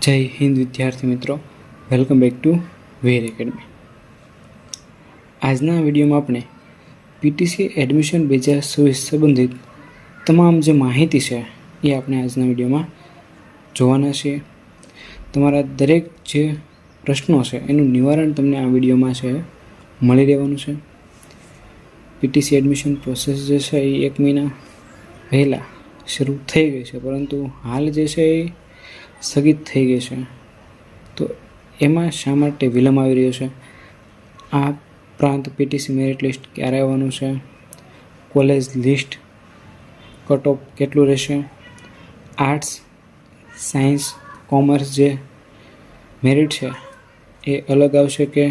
જય હિન્દ વિદ્યાર્થી મિત્રો, welcome back to where academy. આજના વિડીયોમાં આપણે પીટીસી એડમિશન 2024 સંબંધિત તમામ જે માહિતી છે એ આપણે આજના વિડીયોમાં જોવાના છીએ. તમારા દરેક જે પ્રશ્નો છે એનું નિવારણ તમને આ વિડીયોમાં છે મળી રહેવાનું છે. પીટીસી એડમિશન પ્રોસેસ જે છે એ 1 મહિના પહેલાં શરૂ થઈ ગઈ છે, પરંતુ હાલ જે છે એ સ્થગિત થઈ ગઈ છે. તો એમાં શા માટે વિલંબ આવી રહ્યો છે? આ ઉપરાંત પીટીસી મેરિટ લિસ્ટ ક્યારે આવવાનું છે, કોલેજ લિસ્ટ, કટ ઓફ કેટલું રહેશે, આર્ટ્સ, સાયન્સ, કોમર્સ જે મેરિટ છે એ અલગ આવશે કે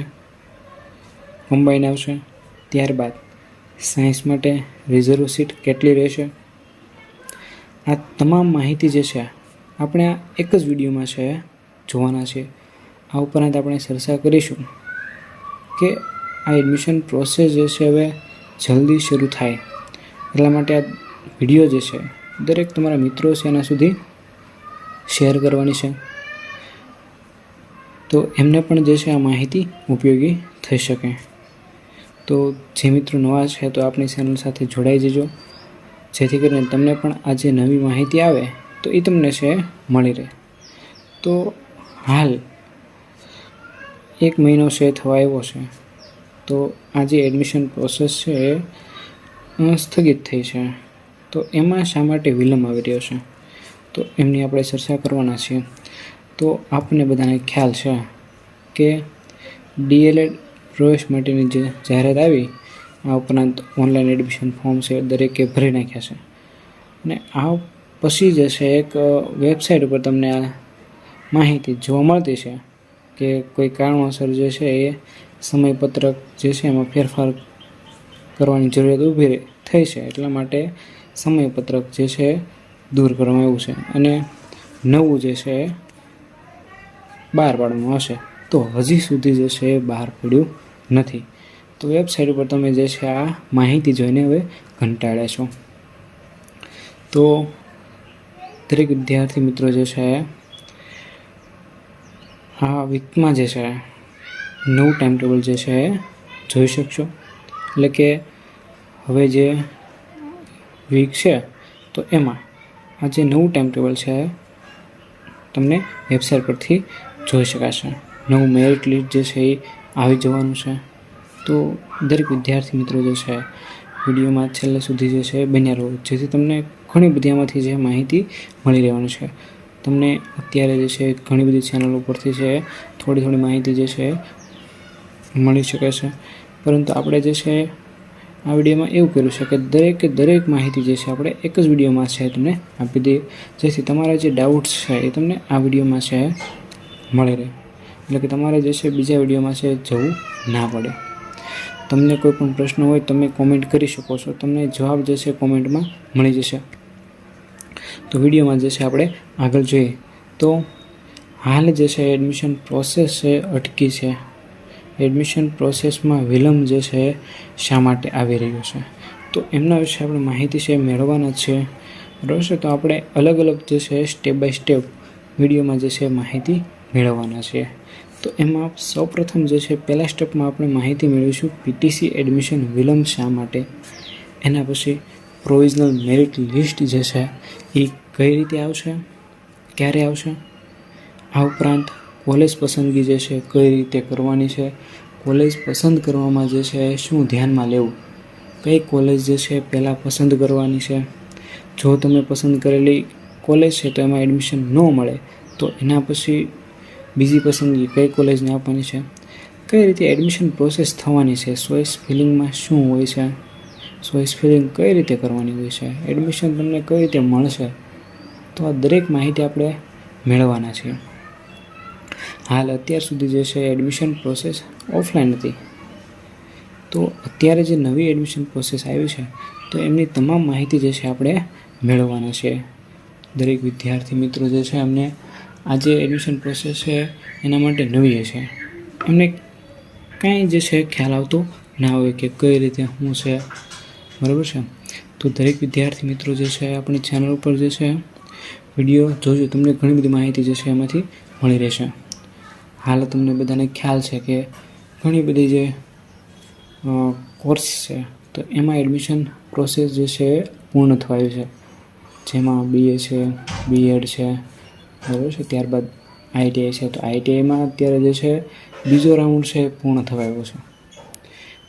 કમ્બાઈન આવશે, ત્યારબાદ સાયન્સ માટે રિઝર્વ સીટ કેટલી રહેશે. આ તમામ માહિતી જે છે આપણે આ એક જ વિડીયોમાં છે જોવાના છે. આ ઉપરાંત આપણે ચર્ચા કરીશું કે આ એડમિશન પ્રોસેસ જે છે હવે જલ્દી શરૂ થાય, એટલા માટે આ વિડીયો જે છે દરેક તમારા મિત્રો છે એના સુધી શેર કરવાની છે, તો એમને પણ જે છે આ માહિતી ઉપયોગી થઈ શકે. તો જે મિત્રો નવા છે તો આપણી ચેનલ સાથે જોડાઈ જજો, જેથી કરીને તમને પણ આ જે નવી માહિતી આવે તો એ તમને છે મળી રહે. તો હાલ 1 મહિનો છે થવા આવ્યો છે, તો આ જે એડમિશન પ્રોસેસ છે એ સ્થગિત થઈ છે. તો એમાં શા માટે વિલંબ આવી રહ્યો છે તો એમની આપણે ચર્ચા કરવાના છીએ. તો આપણને બધાને ખ્યાલ છે કે ડીએલએડ પ્રવેશ માટેની જે જાહેરાત આવી, આ ઉપરાંત ઓનલાઈન એડમિશન ફોર્મ છે દરેકે ભરી નાખ્યા છે, અને આ પછી જે છે એક વેબસાઇટ ઉપર તમને આ માહિતી જોવા મળતી છે કે કોઈ કારણોસર જે છે એ સમયપત્રક જે છે એમાં ફેરફાર કરવાની જરૂરિયાત ઊભી થઈ છે, એટલા માટે સમયપત્રક જે છે દૂર કરવામાં આવ્યું છે અને નવું જે છે બહાર પાડવામાં આવશે. તો હજી સુધી જે છે એ બહાર પડ્યું નથી. તો વેબસાઇટ ઉપર તમે જે છે આ માહિતી જોઈને હવે કંટાળ્યા છો. તો દરેક વિદ્યાર્થી મિત્રો જે છે આ વીકમાં જે છે નવું ટાઈમ ટેબલ જે છે જોઈ શકશો. એટલે કે હવે જે વીક છે તો એમાં આ જે નવું ટાઈમ ટેબલ છે તમને વેબસાઇટ પરથી જોઈ શકાશે. નવું મેરિટ લિસ્ટ જે છે એ આવી જવાનું છે. તો દરેક વિદ્યાર્થી મિત્રો જે છે વિડીયોમાં છેલ્લે સુધી જે છે બન્યા રહો, જેથી તમને ઘણી બધી આમાંથી જે માહિતી મળી રહેવાની છે. તમને અત્યારે જે છે ઘણી બધી ચેનલ ઉપરથી છે થોડી માહિતી જે છે મળી શકે છે, પરંતુ આપણે જે છે આ વિડીયોમાં એવું કર્યું છે કે દરેક માહિતી જે છે આપણે એક જ વિડીયોમાં છે તમને આપી દઈએ, જેથી તમારા જે ડાઉટ્સ છે એ તમને આ વિડીયોમાં છે મળી રહે. એટલે કે તમારે જે છે બીજા વિડીયોમાં છે જવું ના પડે. તમને કોઈ પણ પ્રશ્ન હોય તમે કોમેન્ટ કરી શકો છો, તમને જવાબ જે છે કોમેન્ટમાં મળી જશે. તો વિડીયોમાં જે છે આપણે આગળ જોઈએ. તો હાલ જે છે એડમિશન પ્રોસેસ છે અટકી છે. એડમિશન પ્રોસેસમાં વિલંબ જે છે શા માટે આવી રહ્યો છે તો એમના વિશે આપણે માહિતી છે મેળવવાના છે, બરાબર છે. તો આપણે અલગ જે છે સ્ટેપ બાય સ્ટેપ વિડીયોમાં જે છે માહિતી મેળવવાના છીએ. તો એમાં સૌપ્રથમ જે છે પહેલા સ્ટેપમાં આપણે માહિતી મેળવીશું પીટીસી એડમિશન વિલંબ શા માટે. એના પછી પ્રોવિઝનલ મેરિટ લિસ્ટ જે છે એ કઈ રીતે આવશે, ક્યારે આવશે. આ ઉપરાંત કોલેજ પસંદગી જે છે કઈ રીતે કરવાની છે, કોલેજ પસંદ કરવામાં જે છે શું ધ્યાનમાં લેવું, કઈ કોલેજ જે છે પહેલાં પસંદ કરવાની છે. જો તમે પસંદ કરેલી કોલેજ છે તો એમાં એડમિશન ન મળે તો એના પછી બીજી પસંદગી કઈ કોલેજને આપવાની છે, કઈ રીતે એડમિશન પ્રોસેસ થવાની છે, ચોઇસ ફિલિંગમાં શું હોય છે, ચોઇસ ફિલિંગ કઈ રીતે કરવાની હોય છે, એડમિશન તમને કઈ રીતે મળશે. તો આ દરેક માહિતી આપણે મેળવવાના છીએ. હાલ અત્યાર સુધી જે છે એડમિશન પ્રોસેસ ઓફલાઈન હતી, તો અત્યારે જે નવી એડમિશન પ્રોસેસ આવી છે તો એમની તમામ માહિતી જે છે આપણે મેળવવાના છે. દરેક વિદ્યાર્થી મિત્રો જે છે એમને આ જે એડમિશન પ્રોસેસ છે એના માટે નવી છે, એમને કાંઈ જે છે ખ્યાલ આવતો ના હોય કે કઈ રીતે શું છે, બરાબર છે. તો દરેક વિદ્યાર્થી મિત્રો જે છે આપણી ચેનલ ઉપર જે છે વિડીયો જોજો, તમને ઘણી બધી માહિતી જે છે એમાંથી મળી રહેશે. હાલ તમને બધાને ખ્યાલ છે કે ઘણી બધી જે કોર્સ છે તો એમાં એડમિશન પ્રોસેસ જે છે એ પૂર્ણ થવાયું છે, જેમાં BA છે, B.Ed છે, બરાબર છે. ત્યારબાદ ITI છે, તો ITIમાં અત્યારે જે છે બીજો રાઉન્ડ છે પૂર્ણ થવાયો છે.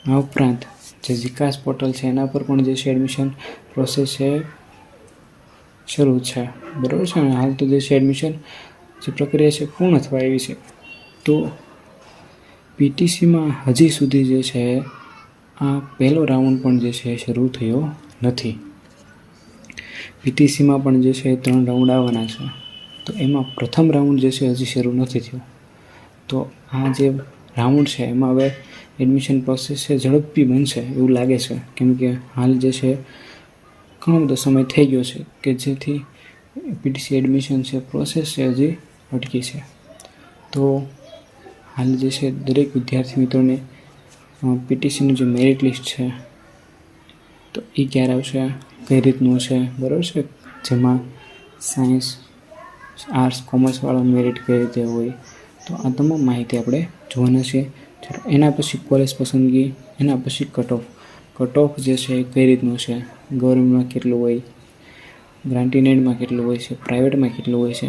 આ ઉપરાંત જે વિકાસ પોર્ટલ છે એના પર પણ જે છે એડમિશન પ્રોસેસ છે શરૂ છે, બરાબર છે. અને હાલ તો જે છે એડમિશન જે પ્રક્રિયા છે પૂર્ણ થવા આવી છે. તો PTCમાં હજી સુધી જે છે આ પહેલો રાઉન્ડ પણ જે છે શરૂ થયો નથી. PTCમાં પણ જે છે 3 રાઉન્ડ આવવાના છે, તો એમાં પ્રથમ રાઉન્ડ જે છે હજી શરૂ નથી થયો. તો આ જે રાઉન્ડ છે એમાં હવે એડમિશન પ્રોસેસ છે ઝડપી બનશે એવું લાગે છે, કેમ કે હાલ જે છે ઘણો બધો સમય થઈ ગયો છે કે જેથી PTC એડમિશન છે પ્રોસેસ છે હજી અટકી છે. તો હાલ જે છે દરેક વિદ્યાર્થી મિત્રોને PTCનું જે મેરિટ લિસ્ટ છે તો એ ક્યારે આવશે, કઈ રીતનું છે, બરાબર છે. જેમાં સાયન્સ, આર્ટ્સ, કોમર્સવાળા મેરિટ કઈ રીતે હોય, તો આ તમામ માહિતી આપણે જોવાના છે. એના પછી કોલેજ પસંદગી, એના પછી કટ ઓફ જે છે એ કઈ રીતનું છે, ગવર્મેન્ટમાં કેટલું હોય, ગ્રાન્ટીનેડમાં કેટલું હોય છે, પ્રાઇવેટમાં કેટલું હોય છે,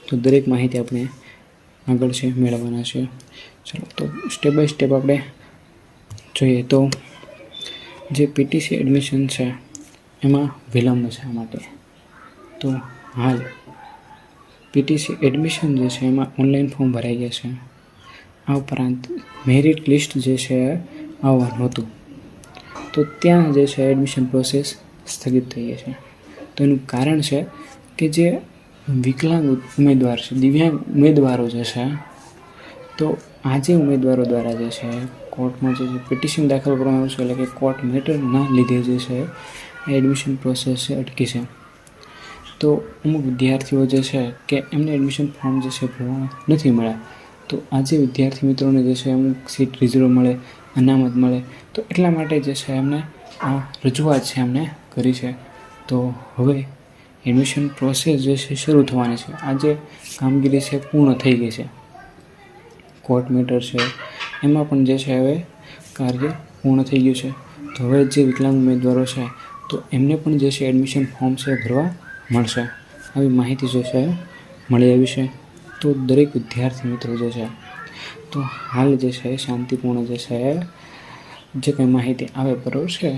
તો દરેક માહિતી આપણે આગળ છે મેળવવાના છે. ચલો તો સ્ટેપ બાય સ્ટેપ આપણે જોઈએ. તો જે PTC એડમિશન છે એમાં વિલંબ છે આ માટે. તો હાલ PTC એડમિશન જે છે એમાં ઓનલાઈન ફોર્મ ભરાઈ ગયા છે. આ ઉપરાંત મેરિટ લિસ્ટ જે છે આવવાનું હતું, તો ત્યાં જે છે એડમિશન પ્રોસેસ સ્થગિત થઈ ગઈ છે. તો એનું કારણ છે કે જે વિકલાંગ ઉમેદવાર છે, દિવ્યાંગ ઉમેદવારો જે છે, તો આજે ઉમેદવારો દ્વારા જે છે કોર્ટમાં જે પિટિશન દાખલ કરવામાં આવશે, એટલે કે કોર્ટ મેટરના લીધે જે છે એડમિશન પ્રોસેસ છે અટકી છે. તો અમુક વિદ્યાર્થીઓ જે છે કે એમને એડમિશન ફોર્મ જે છે ભરવા નથી મળ્યા, તો આજે વિદ્યાર્થી મિત્રોને જે છે અમુક સીટ રિઝર્વ મળે, અનામત મળે, તો એટલા માટે જે છે એમને આ રજૂઆત છે એમને કરી છે. તો હવે એડમિશન પ્રોસેસ જે છે શરૂ થવાની છે. આજે કામગીરી છે પૂર્ણ થઈ ગઈ છે. કોર્ટ મેટર છે એમાં પણ જે છે હવે કાર્ય પૂર્ણ થઈ ગયું છે. તો હવે જે વિકલાંગ ઉમેદવારો છે તો એમને પણ જે છે એડમિશન ફોર્મ છે ભરવા મળશે, આવી માહિતી જે છે મળી આવી છે. તો દરેક વિદ્યાર્થી મિત્રો જે છે તો હાલ જે છે શાંતિપૂર્ણ જે છે જે કંઈ માહિતી આવે, બરાબર છે,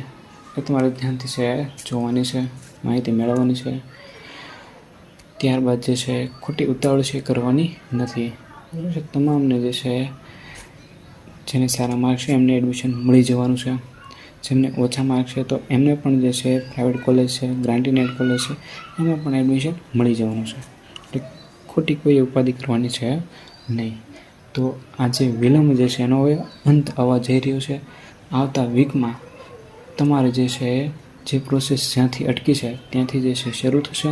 એ તમારે ધ્યાનથી છે જોવાની છે, માહિતી મેળવવાની છે. ત્યારબાદ જે છે ખોટી ઉતાવળ છે કરવાની નથી, બરાબર છે. તમામને જે છે જેને સારા માર્ક છે એમને એડમિશન મળી જવાનું છે. જેમને ઓછા માર્ક છે તો એમને પણ જે છે પ્રાઇવેટ કોલેજ છે, ગ્રાન્ટીનેડ કોલેજ છે, એમાં પણ એડમિશન મળી જવાનું છે. એટલે ખોટી કોઈ ઉપાધિ કરવાની છે નહીં. તો આ જે વિલંબ જે છે એનો હવે અંત આવવા જઈ રહ્યો છે. આવતા વીકમાં તમારે જે છે જે પ્રોસેસ જ્યાંથી અટકી છે ત્યાંથી જે છે શરૂ થશે.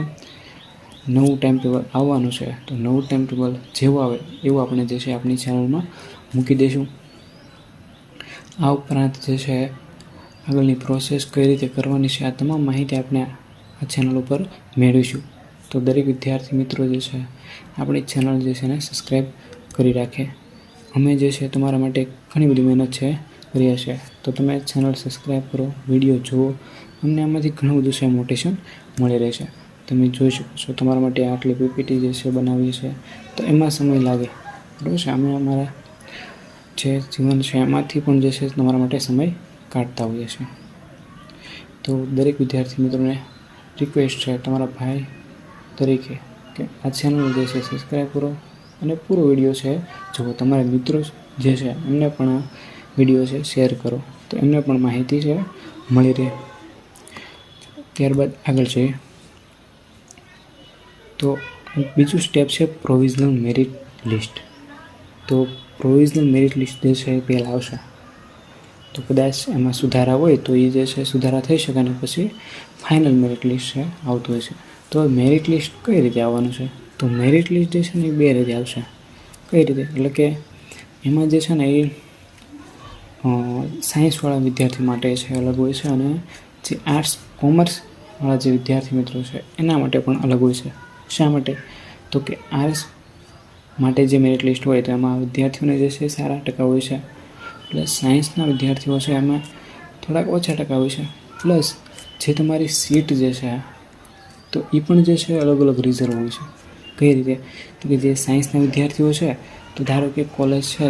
નવું ટાઈમ ટેબલ આવવાનું છે, તો નવું ટાઈમ ટેબલ જેવું આવે એવું આપણે જે છે આપણી ચેનલમાં મૂકી દઈશું. આ ઉપરાંત જે છે આગળની પ્રોસેસ કઈ રીતે કરવાની છે, આ તમામ માહિતી આપણે આ ચેનલ ઉપર મેળવીશું. તો દરેક વિદ્યાર્થી મિત્રો જે છે આપણી ચેનલ જે છે એને સબસ્ક્રાઈબ કરી રાખે. અમે જે છે તમારા માટે ઘણી બધી મહેનત છે કરીએ છીએ, તો તમે ચેનલ સબસ્ક્રાઈબ કરો, વિડીયો જુઓ, અમને આમાંથી ઘણું બધું છે મોટિવેશન મળી રહેશે. તમે જોઈ શકો છો તમારા માટે આટલી PPT જે છે બનાવીએ છે, તો એમાં સમય લાગે, બરાબર છે. અમે અમારા જે જીવન છે એમાંથી પણ જે છે તમારા માટે સમય કાઢતા હોઈએ છીએ. તો દરેક વિદ્યાર્થી મિત્રોને રિક્વેસ્ટ છે તમારા ભાઈ તરીકે કે આ ચેનલ જે છે સબસ્ક્રાઈબ કરો અને પૂરો વિડીયો છે જુઓ. તમારા મિત્રો જે છે એમને પણ આ વિડીયો છે શેર કરો, તો એમને પણ માહિતી છે મળી રહે. ત્યારબાદ આગળ છે તો બીજું સ્ટેપ છે પ્રોવિઝનલ મેરિટ લિસ્ટ. તો પ્રોવિઝનલ મેરિટ લિસ્ટ જે છે એ પહેલાં આવશે, તો કદાચ એમાં સુધારા હોય તો એ જે છે સુધારા થઈ શકે અને પછી ફાઇનલ મેરિટ લિસ્ટ છે આવતું હોય છે. તો મેરિટ લિસ્ટ કઈ રીતે આવવાનું છે, તો મેરિટ લિસ્ટ જે છે ને એ 2 રીતે આવશે. કઈ રીતે, એટલે કે એમાં જે છે ને એ સાયન્સવાળા વિદ્યાર્થી માટે છે અલગ હોય છે, અને જે આર્ટ્સ કોમર્સવાળા જે વિદ્યાર્થી મિત્રો છે એના માટે પણ અલગ હોય છે. શા માટે, તો કે આર્ટ્સ માટે જે મેરિટ લિસ્ટ હોય તો એમાં વિદ્યાર્થીઓને જે છે સારા ટકા હોય છે. પ્લસ સાયન્સના વિદ્યાર્થીઓ છે એમાં થોડાક ઓછા ટકા હોય છે. પ્લસ જે તમારી સીટ જે છે તો એ પણ જે છે અલગ અલગ રિઝર્વ હોય છે. કઈ રીતે? તો કે જે સાયન્સના વિદ્યાર્થીઓ છે તો ધારો કે કોલેજ છે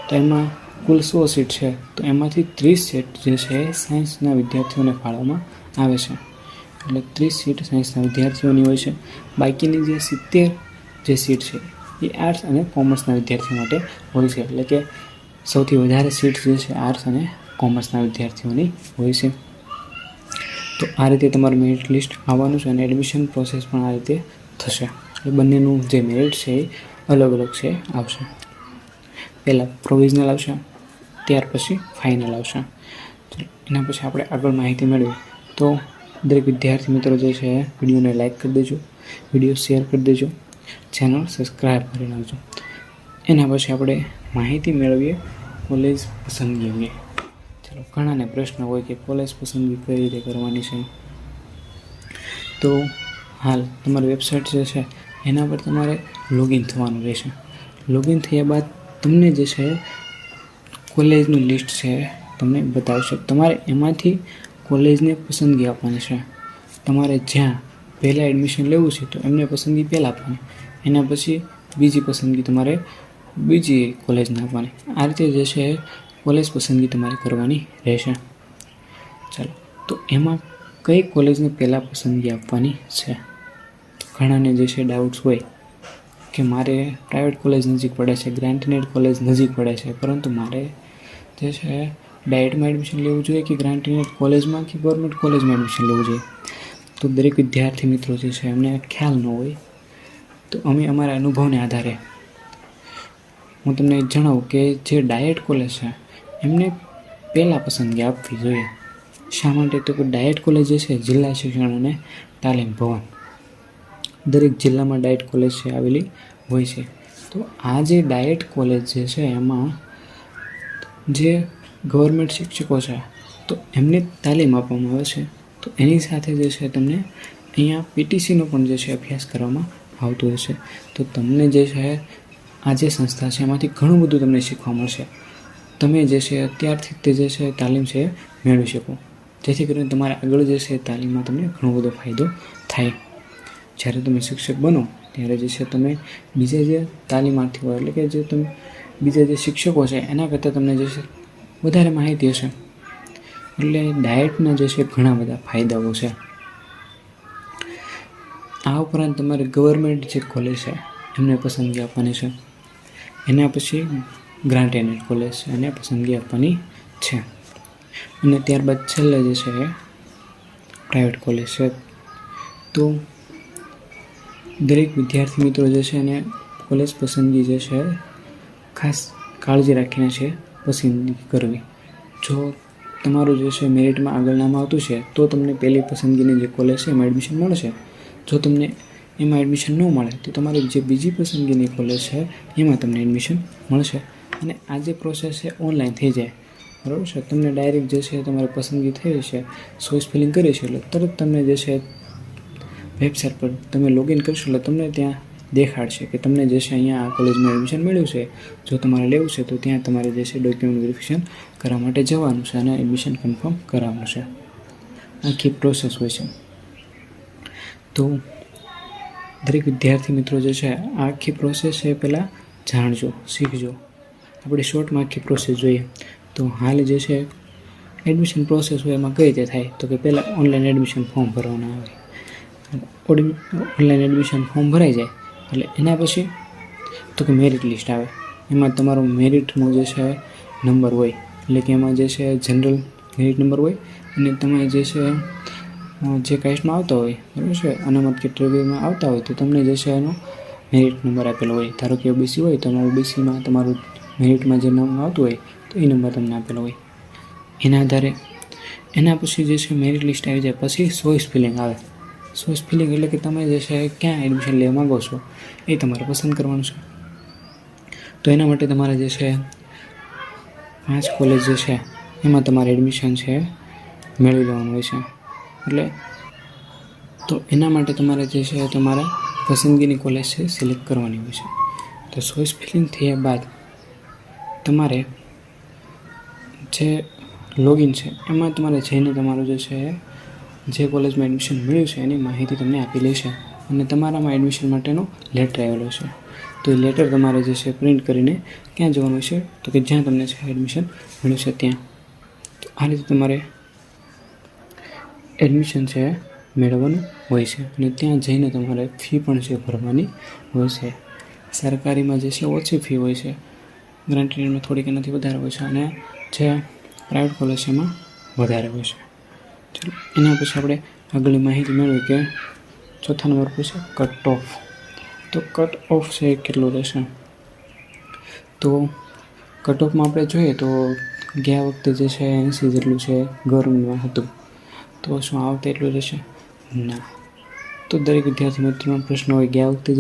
તો એમાં કુલ 100 સીટ છે તો એમાંથી 30 સીટ જે છે એ સાયન્સના વિદ્યાર્થીઓને ફાળવવામાં આવે છે. એટલે 30 સીટ સાયન્સના વિદ્યાર્થીઓની હોય છે. બાકીની જે 70 જે સીટ છે એ આર્ટ્સ અને કોમર્સના વિદ્યાર્થીઓ માટે હોય છે. એટલે કે સૌથી વધારે સીટ જે છે આર્ટ્સ અને કોમર્સના વિદ્યાર્થીઓની હોય છે. તો આ રીતે તમારું મેરિટ લિસ્ટ આવવાનું છે અને એડમિશન પ્રોસેસ પણ આ રીતે થશે. એ બંનેનું જે મેરિટ છે એ અલગ અલગ છે આવશે. પહેલાં પ્રોવિઝનલ આવશે, ત્યાર પછી ફાઇનલ આવશે. એના પછી આપણે આગળ માહિતી મેળવી તો દરેક વિદ્યાર્થી મિત્રો જે છે વિડીયોને લાઇક કરી દેજો, વિડીયો શેર કરી દેજો, ચેનલ સબસ્ક્રાઈબ કરી નાખજો. એના પછી આપણે માહિતી મેળવીએ કોલેજ પસંદગી અંગે. ચાલો, ઘણાને પ્રશ્ન હોય કે કોલેજ પસંદગી કઈ રીતે કરવાની છે. તો હાલ તમારી વેબસાઇટ જે છે એના પર તમારે લોગિન થવાનું રહેશે. લોગિન થયા બાદ તમને જે છે કોલેજનું લિસ્ટ છે તમને બતાવશે. તમારે એમાંથી કોલેજને પસંદગી આપવાની છે. તમારે જ્યાં પહેલાં એડમિશન લેવું છે તો એમને પસંદગી પહેલાં આપવાની, એના પછી બીજી પસંદગી તમારે બીજી કોલેજને આપવાની. આ રીતે જે છે કોલેજ પસંદગી તમારે કરવાની રહેશે. ચાલો, તો એમાં કઈ કોલેજને પહેલાં પસંદગી આપવાની છે? ઘણાને જે છે ડાઉટ્સ હોય કે મારે પ્રાઇવેટ કોલેજ નજીક પડે છે, ગ્રાન્ટેડ કોલેજ નજીક પડે છે, પરંતુ મારે જે છે ડાયટમાં એડમિશન લેવું જોઈએ કે ગ્રાન્ટેડ કોલેજમાં કે ગવર્મેન્ટ કોલેજમાં એડમિશન લેવું જોઈએ. તો દરેક વિદ્યાર્થી મિત્રો જે છે એમને ખ્યાલ ન હોય તો અમે અમારા અનુભવને આધારે હું તમને જણાવું કે જે ડાયટ કોલેજ છે એમને પહેલાં પસંદગી આપવી જોઈએ. શા માટે? તો કે ડાયટ કોલેજ જે છે જિલ્લા શિક્ષણ અને તાલીમ ભવન, દરેક જિલ્લામાં ડાયટ કોલેજ છે આવેલી હોય છે. તો આ જે ડાયટ કોલેજ જે છે એમાં જે ગવર્મેન્ટ શિક્ષકો છે તો એમને તાલીમ આપવામાં આવે છે. તો એની સાથે જે છે તમને અહીંયા પીટીસીનો પણ જે છે અભ્યાસ કરવામાં આવતો હોય છે. તો તમને જે છે આ જે સંસ્થા છે એમાંથી ઘણું બધું તમને શીખવા મળશે. તમે જે છે અત્યારથી તે જે છે તાલીમ છે મેળવી શકો, જેથી કરીને તમારે આગળ જે છે તાલીમમાં તમને ઘણો બધો ફાયદો થાય. જ્યારે તમે શિક્ષક બનો ત્યારે જે છે તમે બીજા જે તાલીમાર્થીઓ એટલે કે જે તમે બીજા જે શિક્ષકો છે એના કરતાં તમને જે છે વધારે માહિતી હશે. એટલે ડાયટના જે છે ઘણા બધા ફાયદાઓ છે. આ ઉપરાંત તમારે ગવર્મેન્ટ જે કોલેજ છે એમને પસંદગી આપવાની છે. એના પછી ગ્રાન્ટેડ કોલેજ છે એને પસંદગી આપવાની છે. અને ત્યારબાદ છેલ્લે જે છે એ પ્રાઇવેટ કોલેજ છે. તો દરેક વિદ્યાર્થી મિત્રો જે છે એને કોલેજ પસંદગી જે છે ખાસ કાળજી રાખીને છે પસંદગી કરવી. જો તમારું જે છે મેરિટમાં આગળ નામ આવતું છે તો તમને પહેલી પસંદગીની જે કોલેજ છે એમાં એડમિશન મળશે. જો તમને એમાં એડમિશન ન મળે તો તમારી જે બીજી પસંદગીની કોલેજ છે એમાં તમને એડમિશન મળશે. અને આ જે પ્રોસેસ છે ઓનલાઈન થઈ જાય, બરાબર છે. તમને ડાયરેક્ટ જે છે તમારી પસંદગી થઈ છે, ચોઈસ ફિલિંગ કરી છે એટલે તરત તમને જે છે વેબસાઇટ પર તમે લોગિન કરશો એટલે તમને ત્યાં દેખાડશે કે તમને જે છે અહીંયા આ કોલેજમાં એડમિશન મળ્યું છે. જો તમારે લેવું છે તો ત્યાં તમારે જે છે ડોક્યુમેન્ટ વેરિફિકેશન કરવા માટે જવાનું છે અને એડમિશન કન્ફર્મ કરાવવાનું છે. આખી પ્રોસેસ હોય છે. તો દરેક વિદ્યાર્થી મિત્રો જે છે આ આખી પ્રોસેસ છે પહેલાં જાણજો, શીખજો. આપણે શોર્ટમાં આખી પ્રોસેસ જોઈએ તો હાલ જે છે એડમિશન પ્રોસેસ હોય એમાં કઈ રીતે થાય તો કે પહેલાં ઓનલાઈન એડમિશન ફોર્મ ભરવાના આવે. ઓનલાઈન એડમિશન ફોર્મ ભરાઈ જાય એટલે એના પછી તો કે મેરિટ લિસ્ટ આવે. એમાં તમારો મેરિટનો જે છે નંબર હોય, એટલે કે એમાં જે છે જનરલ મેરિટ નંબર હોય અને તમે જે છે જે કાસ્ટમાં આવતા હોય, બરાબર છે, અનામત કેટેગરીમાં આવતા હોય તો તમને જે છે એનો મેરિટ નંબર આપેલો હોય. ધારો કે ઓબીસી હોય તો ઓબીસીમાં તમારું મેરિટમાં જે નંબર આવતું હોય તો એ નંબર તમને આપેલો હોય. એના આધારે એના પછી જે છે મેરિટ લિસ્ટ આવી જાય પછી ચોઈસ ફિલિંગ આવે. ચોઈસ ફિલિંગ એટલે કે તમે જે છે ક્યાં એડમિશન લેવા માગો છો એ તમારે પસંદ કરવાનું છે. તો એના માટે તમારે જે છે 5 કોલેજ જે છે એમાં તમારે એડમિશન છે મેળવી લેવાનું હોય છે. એટલે તો એના માટે તમારે જે છે તમારા પસંદગીની કોલેજ છે સિલેક્ટ કરવાની હોય છે. તો ચોઈસ ફિલિંગ થયા બાદ તમારે જે લોગિન છે એમાં તમારે જઈને તમારું જે કોલેજમાં એડમિશન મળ્યું છે એની માહિતી તમને આપી લેશે અને તમારામાં એડમિશન માટેનો લેટર આવેલો છે. તો એ લેટર તમારે પ્રિન્ટ કરીને ક્યાં જવાનું છે તો કે જ્યાં તમને એડમિશન મળ્યું છે ત્યાં. તો આ રીતે તમારે એડમિશન મેળવવાનું હોય છે અને ત્યાં જઈને તમારે ફી પણ ભરવાની હોય છે. સરકારીમાં ઓછી ફી હોય છે, ગ્રાન્ટેડમાં થોડીક એનાથી વધારે હોય છે અને જે પ્રાઇવેટ કોલેજ છે એમાં વધારે હોય છે. ચાલો એના પછી આપણે આગળની માહિતી મેળવી કે ચોથા નંબર પર છે કટ ઓફ. તો કટ ઓફ છે એ કેટલું રહેશે? તો કટ ઓફમાં આપણે જોઈએ તો ગયા વખતે 80 જેટલું ગવર્મેન્ટમાં હતું. તો શું આ વખતે એટલું રહેશે? ના. તો દરેક વિદ્યાર્થી મિત્રોનો પ્રશ્ન હોય, ગયા વખતે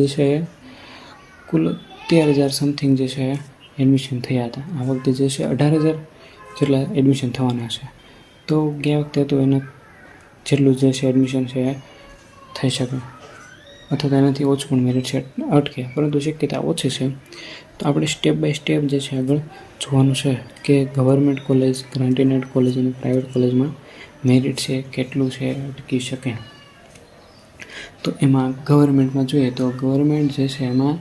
કુલ 13,000 સમથિંગ એડમિશન થયા હતા. આ વખતે 18,000 જેટલા એડમિશન થવાના છે. તો ગયા વખતે તો એના જેટલું એડમિશન થઈ શકે અથવા તો એનાથી ઓછું પણ મેરિટ અટકે, પરંતુ શક્યતા ઓછી છે. તો આપણે સ્ટેપ બાય સ્ટેપ આગળ જોવાનું છે કે ગવર્મેન્ટ કોલેજ, ગ્રાન્ટેડ કોલેજ અને પ્રાઇવેટ કોલેજમાં મેરિટ કેટલું અટકી શકે. તો એમાં ગવર્મેન્ટમાં જોઈએ તો ગવર્મેન્ટ એમાં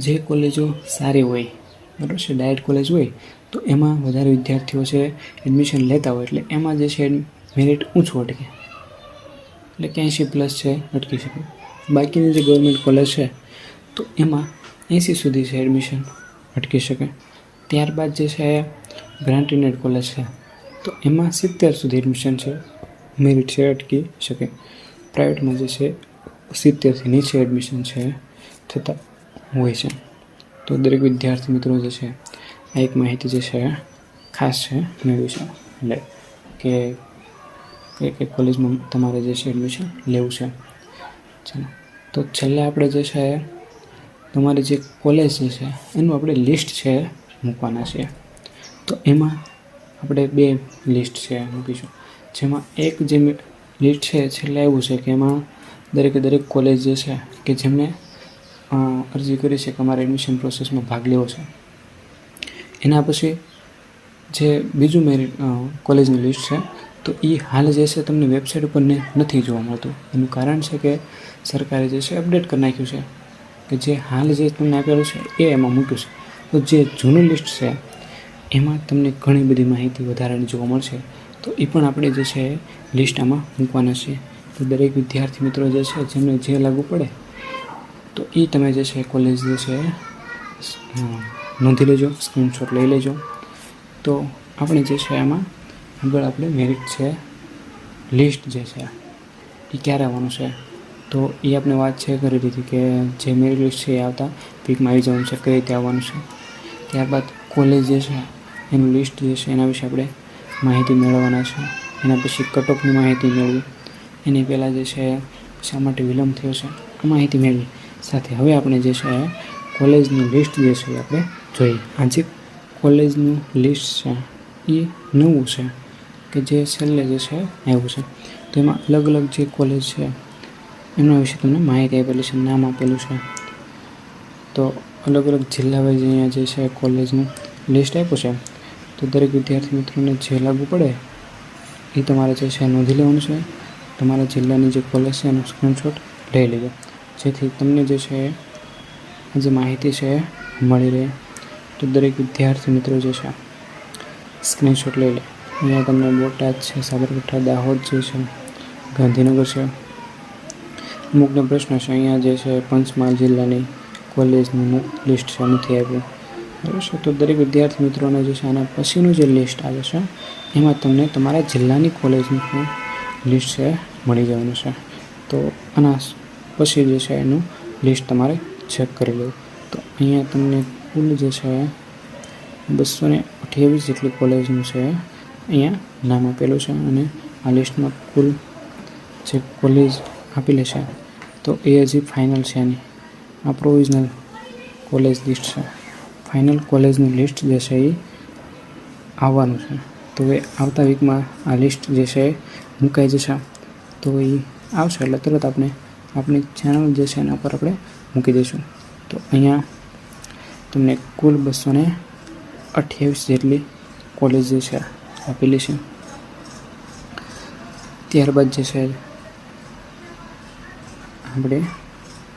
જે કોલેજો સારી હોય, બરાબર છે, ડાયટ કોલેજ હોય તો એમાં વધારે વિદ્યાર્થીઓ એડમિશન લેતા હોય એટલે એમાં મેરિટ ઊંચું અટકે, એટલે કે 80+ અટકી શકે. બાકીની જે ગવર્મેન્ટ કોલેજ છે તો એમાં 80 સુધી એડમિશન અટકી શકે. ત્યારબાદ ગ્રાન્ટેડ કોલેજ છે તો એમાં 70 સુધી એડમિશન મેરિટ અટકી શકે. પ્રાઇવેટમાં 70થી નીચે એડમિશન થતા હોય છે. તો દરેક વિદ્યાર્થી મિત્રો આ એક માહિતી ખાસ મેળવી છે, એટલે કે કઈ કોલેજમાં તમારે એડમિશન લેવું છે. ચાલો તો છેલ્લે આપણે તમારી જે કોલેજ એનું આપણે લિસ્ટ મૂકવાના છે. તો એમાં આપણે 2 લિસ્ટ મૂકીશું. જેમાં એક જે લિસ્ટ છેલ્લે આવ્યું છે કે એમાં દરેક કોલેજ કે જેમને અરજી કરી છે કે અમારે એડમિશન પ્રોસેસમાં ભાગ લેવો છે. એના પછી જે બીજું કોલેજની લિસ્ટ છે તો એ હાલ તમને વેબસાઇટ ઉપર નથી જોવા મળતું. એનું કારણ છે કે સરકારે અપડેટ કરી નાખ્યું છે કે જે હાલ તમને આપેલું છે એ એમાં મૂક્યું છે. તો જે જૂનું લિસ્ટ છે એમાં તમને ઘણી બધી માહિતી વધારાની જોવા મળશે. તો એ પણ આપણે લિસ્ટ આમાં મૂકવાના છે. તો દરેક વિદ્યાર્થી મિત્રો જેમને જે લાગુ પડે તો એ તમે કોલેજ નોંધી લેજો, સ્ક્રીનશોટ લઈ લેજો. તો આપણે આમાં આગળ આપણે મેરિટ લિસ્ટ એ ક્યારે આવવાનું છે તો એ આપણે વાત કરી દીધી કે જે મેરિટ લિસ્ટ એ આવતા વીકમાં આવી જવાનું છે, કઈ રીતે આવવાનું છે. ત્યારબાદ કોલેજ એનું લિસ્ટ એના વિશે આપણે માહિતી મેળવવાના છે. એના પછી કટ ઓફની માહિતી મેળવી, એની પહેલાં શા માટે વિલંબ થયો છે આ માહિતી મેળવી. સાથે હવે આપણે કોલેજનું લિસ્ટ આપણે જોઈએ. આ જે કોલેજનું લિસ્ટ છે એ નવું છે કે જે છેલ્લે આવ્યું છે. તો એમાં અલગ અલગ જે કોલેજ છે એમના વિશે તમને માહિતી આપેલી છે, નામ આપેલું છે. તો અલગ અલગ જિલ્લા વાઇઝ અહીંયા કોલેજનું લિસ્ટ આપ્યું છે. તો દરેક વિદ્યાર્થી મિત્રોને જે લાગુ પડે એ તમારે નોંધી લેવાનું છે. તમારા જિલ્લાની જે કોલેજ છે એનો સ્ક્રીનશોટ લઈ લેજો, જેથી તમને આ જે માહિતી મળી રહે. તો દરેક વિદ્યાર્થી મિત્રો સ્ક્રીનશોટ લઈ લે. અહીંયા તમને બોટાદ છે, સાબરકાંઠા, દાહોદ ગાંધીનગર છે. અમુકનો પ્રશ્ન છે અહીંયા પંચમહાલ જિલ્લાની કોલેજનું લિસ્ટ નથી આપ્યું, બરાબર છે. તો દરેક વિદ્યાર્થી મિત્રોને આના પછીનું જે લિસ્ટ આવે છે એમાં તમને તમારા જિલ્લાની કોલેજનું લિસ્ટ મળી જવાનું છે. તો આના પછી એનું લિસ્ટ તમારે ચેક કરી લેવું. તો અહીંયા તમને કુલ 228 જેટલી કોલેજનું અહીંયા નામ આપેલું છે અને આ લિસ્ટમાં કુલ જે કોલેજ આપેલી છે તો એ હજી ફાઇનલ છે નહીં. આ પ્રોવિઝનલ કોલેજ લિસ્ટ છે. ફાઇનલ કોલેજનું લિસ્ટ એ આવવાનું છે. તો એ આવતા વીકમાં આ લિસ્ટ મુકાઈ જશે. તો એ આવશે એટલે તરત આપણે આપણી ચેનલ એના પર આપણે મૂકી દઈશું. તો અહીંયા તમને કુલ 228 જેટલી કોલેજ જે છે આપેલી છે. ત્યારબાદ જે છે આપણે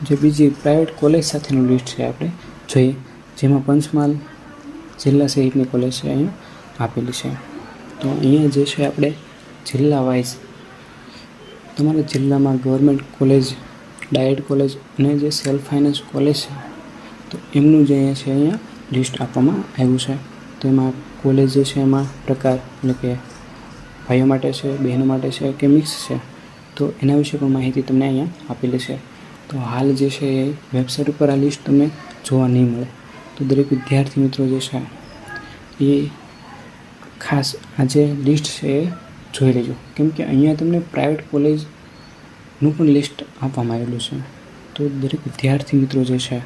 જે બીજી પ્રાઇવેટ કોલેજ સાથેનું લિસ્ટ છે આપણે જોઈએ, જેમાં પંચમહાલ જિલ્લા સહિતની કોલેજ છે અહીંયા આપેલી છે. તો અહીંયા જે છે આપણે જિલ્લા વાઇઝ તમારા જિલ્લામાં ગવર્મેન્ટ કોલેજ, ડાયટ કોલેજ અને જે સેલ્ફ ફાઇનાન્સ કોલેજ છે તો એમનું જે અહીંયા લિસ્ટ આપવામાં આવ્યું છે. તો એમાં કોલેજ જે છે એમાં પ્રકાર એટલે કે ભાઈઓ માટે છે, બહેનો માટે છે કે મિક્સ છે, તો એના વિશે પણ માહિતી તમને અહીંયા આપેલી છે. તો હાલ જે છે એ વેબસાઇટ ઉપર આ લિસ્ટ તમને જોવા નહીં મળે. તો દરેક વિદ્યાર્થી મિત્રો જે છે એ ખાસ આ જે લિસ્ટ છે એ જોઈ લેજો, કેમ કે અહીંયા તમને પ્રાઇવેટ કોલેજનું પણ લિસ્ટ આપવામાં આવેલું છે. તો દરેક વિદ્યાર્થી મિત્રો જે છે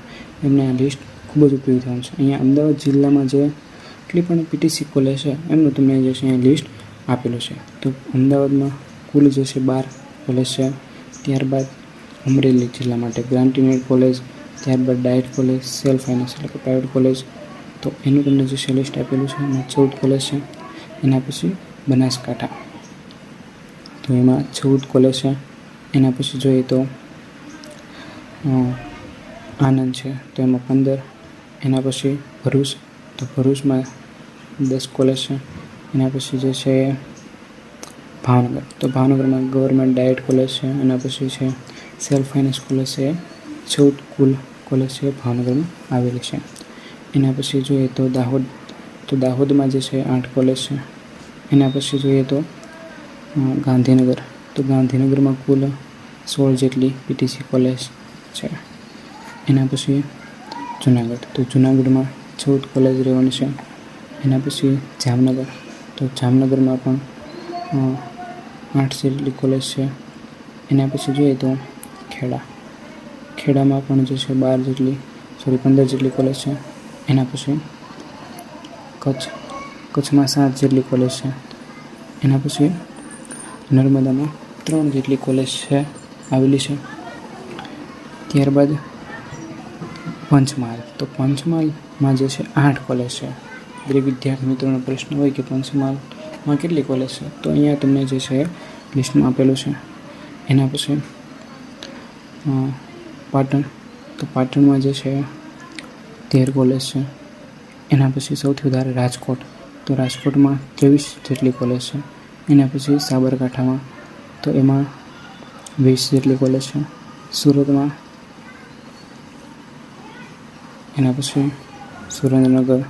એમને આ લિસ્ટ ખૂબ જ ઉપયોગી થવાનું છે. અહીંયા અમદાવાદ જિલ્લામાં જે એટલી પણ પીટીસી કોલેજ છે એમનું તમને જે છે અહીંયા લિસ્ટ આપેલું છે. તો અમદાવાદમાં કુલ જે છે 12 કોલેજ છે. ત્યારબાદ અમરેલી જિલ્લા માટે ગ્રાન્ટીનેટ કોલેજ, ત્યારબાદ ડાયટ કોલેજ, સેલ્ફ ફાઇનાન્સ એટલે કે પ્રાઇવેટ કોલેજ, તો એનું તમને જે છે લિસ્ટ આપેલું છે. એમાં 14 કોલેજ છે. એના પછી બનાસકાંઠા, તો એમાં 14 કોલેજ છે. એના પછી જોઈએ તો આણંદ છે, તો એમાં 15. એના પછી ભરૂચ, તો ભરૂચમાં 10 કોલેજ છે. એના પછી જે છે ભાવનગર, તો ભાવનગરમાં ગવર્મેન્ટ ડાયટ કોલેજ છે. એના પછી છે સેલ્ફ ફાઇનાન્સ કોલેજ છે. 14 કુલ કોલેજ છે ભાવનગરમાં આવેલી છે. એના પછી જોઈએ તો દાહોદ, તો દાહોદમાં જે છે 8 કોલેજ છે. એના પછી જોઈએ તો ગાંધીનગર, તો ગાંધીનગરમાં કુલ 16 જેટલી પીટીસી કોલેજ છે. એના પછી જુનાગઢ, તો જુનાગઢમાં 14 કોલેજ રહેવાની છે. એના પછી જામનગર, તો જામનગરમાં પણ 8 જેટલી કોલેજ છે. એના પછી જોઈએ તો ખેડામાં પણ જે છે 15 જેટલી કોલેજ છે. એના પછી કચ્છમાં 7 જેટલી કોલેજ છે. એના પછી નર્મદામાં 3 જેટલી કોલેજ છે આવેલી છે. ત્યારબાદ પંચમહાલ, તો પંચમહાલમાં જે છે 8 કોલેજ છે. દરેક વિદ્યાર્થી મિત્રોનો પ્રશ્ન હોય કે પંચમહાલમાં કેટલી કોલેજ છે, તો અહીંયા તમને જે છે લિસ્ટમાં આપેલું છે. એના પછી પાટણ, તો પાટણમાં જે છે 13 કોલેજ છે. એના પછી સૌથી વધારે રાજકોટ, તો રાજકોટમાં 23 જેટલી કોલેજ છે. એના પછી સાબરકાંઠામાં, તો એમાં 20 જેટલી કોલેજ છે. સુરતમાં, એના પછી સુરેન્દ્રનગર,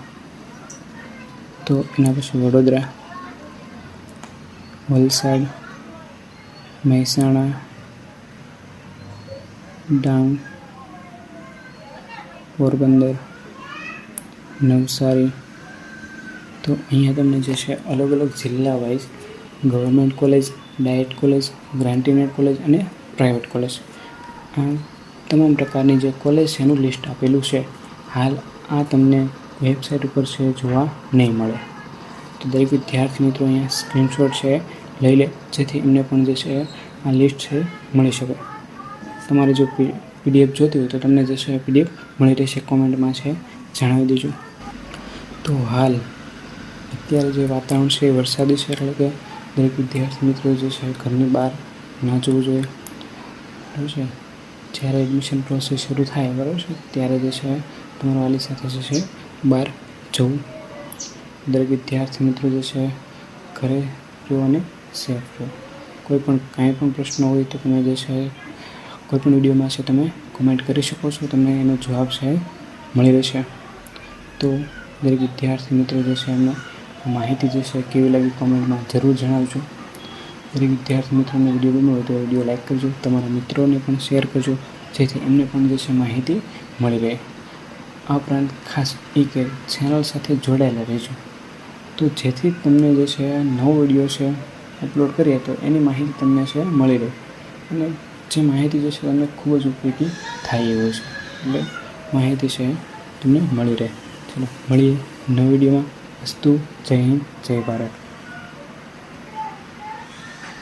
તો એના પછી વડોદરા, વલસાડ, મહેસાણા, ડાંગ, પોરબંદર, નવસારી. તો અહીંયા તમને જે છે અલગ અલગ જિલ્લા wise government college, diet college, ગ્રાન્ટીનેટ કોલેજ અને પ્રાઇવેટ કોલેજ, આ તમામ પ્રકારની જે કોલેજ છે એનું લિસ્ટ આપેલું છે. હાલ આ તમને વેબસાઇટ ઉપર છે જોવા નહીં મળે. તો દરેક વિદ્યાર્થી મિત્રો અહીંયા સ્ક્રીનશોટ છે લઈ લે, જેથી એમને પણ જે છે આ લિસ્ટ છે મળી શકે. તમારે જો પીડીએફ જોતી હોય તો તમને જે છે પીડીએફ મળી રહેશે. કોમેન્ટમાં છે જણાવી દેજો. તો હાલ અત્યારે જે વાતાવરણ છે એ વરસાદી છે, એટલે કે દરેક વિદ્યાર્થી મિત્રો જે છે ઘરની બહાર ના જવું જોઈએ. બરાબર છે. જ્યારે એડમિશન પ્રોસેસ શરૂ થાય, બરાબર છે, ત્યારે જે છે તમારા વાલી સાથે જે છે બહાર જવું. દરેક વિદ્યાર્થી મિત્રો જે છે ઘરે રહો અને સેફ રહો. કોઈ પણ કાંઈ પણ પ્રશ્ન હોય તો તમે જે છે કોઈ પણ વિડીયોમાં છે તમે કોમેન્ટ કરી શકો છો, તમને એનો જવાબ છે મળી રહેશે. તો દરેક વિદ્યાર્થી મિત્રો જે છે એમને માહિતી જે છે કેવી લાગી કોમેન્ટમાં જરૂર જણાવજો. દરેક વિદ્યાર્થી મિત્રોને વિડીયો ગમ્યો હોય તો વિડીયો લાઈક કરજો, તમારા મિત્રોને પણ શેર કરજો, જેથી એમને પણ જે છે માહિતી મળી રહે. આ ઉપરાંત ખાસ એ કે ચેનલ સાથે જોડાયેલા રહેજો, તો જેથી તમને જે છે નવો વિડીયો છે અપલોડ કરીએ તો એની માહિતી તમને છે મળી રહે, અને જે માહિતી જે છે તમને ખૂબ જ ઉપયોગી થાય એવું છે. એટલે માહિતી છે તમને મળી રહે. ચલો મળીએ નવા વિડીયોમાં. અસ્તુ. જય હિન્દ, જય ભારત.